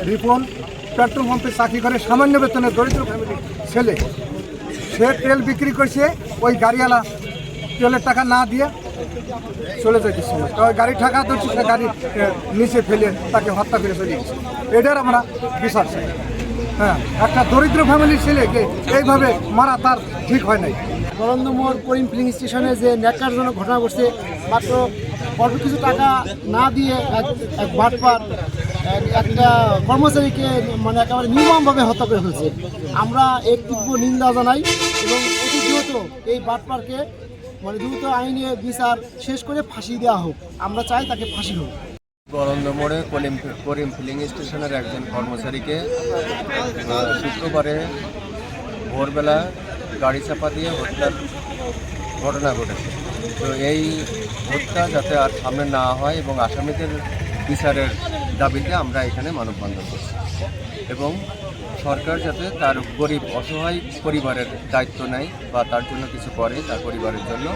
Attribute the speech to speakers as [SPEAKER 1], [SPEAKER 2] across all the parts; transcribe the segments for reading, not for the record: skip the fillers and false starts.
[SPEAKER 1] Ripon petrol পাম্পে চাকরি করে, সামান্য বেতনের দরিদ্র ফ্যামিলির ছেলে। সে তেল বিক্রি করছে, ওই গাড়িওয়ালা তেলের টাকা না দিয়ে চলে যেতেছিল। তো ওই গাড়ি টাকা ধরছে, সে গাড়ি নিচে ফেলে তাকে হত্যা করে চলে গেছে। এটার আমরা বিচার চাই। হ্যাঁ, একটা দরিদ্র ফ্যামিলির ছেলেকে এইভাবে মারা তার ঠিক হয় নাই।
[SPEAKER 2] বরন্দমোড় করিম ফিলিং স্টেশনে যে ন্যাক্কারজনক ঘটনা ঘটছে, মাত্র অল্প কিছু টাকা না দিয়ে এক বাটপার একটা কর্মচারীকে মানে একেবারে নির্মমভাবে হত্যা করে ফেলছে। আমরা এর তীব্র নিন্দা জানাই এবং অতি দ্রুত এই বাটপারকে মানে দ্রুত আইনে বিচার শেষ করে ফাঁসি দেওয়া হোক। আমরা চাই তাকে ফাঁসি হোক।
[SPEAKER 3] বরন্দমোড়ে করিম ফিলিং স্টেশনের একজন কর্মচারীকে শুক্রবারে ভোরবেলা গাড়ি চাপা দিয়ে হত্যার ঘটনা ঘটেছে। তো এই হত্যা যাতে আর সামনে না হয় এবং আসামিদের বিচারের দাবিতে আমরা এখানে মানববন্ধন করছি এবং সরকার যাতে তার গরিব অসহায় পরিবারের দায়িত্ব নেয় বা তার জন্য কিছু করে তার পরিবারের জন্য।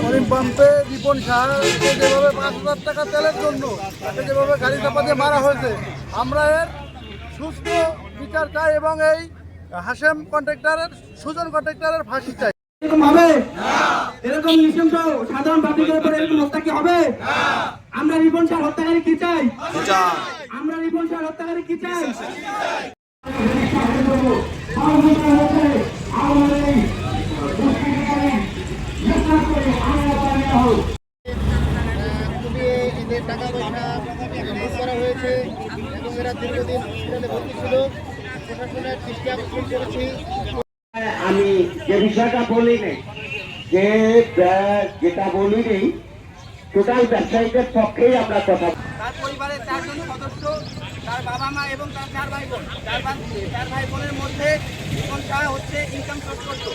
[SPEAKER 1] করিম পাম্পে রিপন শাহকে যেভাবে ৫,০০০ টাকা তেলের জন্য তাকে যেভাবে গাড়ি চাপা দিয়ে মারা হয়েছে, আমরা এর সুস্থ বিচার চাই এবং এই হাশেম কন্ট্রাক্টরের, সুজন কন্ট্রাক্টরের ফাঁসি চাই।
[SPEAKER 4] এরকম হবে? এরকম নৃশংস সাধারণ পাবলিকের উপর এরকম হত্যা কি হবে? আমরা রিপন শাহ হত্যাকারী কি চাই? আমরা রিপন শাহ হত্যাকারী কি চাই?
[SPEAKER 2] এদের টাকা পয়সা লুট করা হয়েছে এবং এরা দীর্ঘদিন হসপিটালে ভর্তি ছিল। প্রশাসনের দৃষ্টি আকর্ষণ করেছি।
[SPEAKER 5] আমি যে বিষয়টা বলি নেই, যেটা বলি নেই, টোটাল ব্যবসায়ীদের পক্ষেই আমরা কথা।
[SPEAKER 6] তার পরিবারের 4 জন সদস্য, তার বাবা মা এবং তার 4 ভাই বোন, 4 ভাই বোনের মধ্যে রিপন শাহ হচ্ছে ইনকাম সোর্স করতো।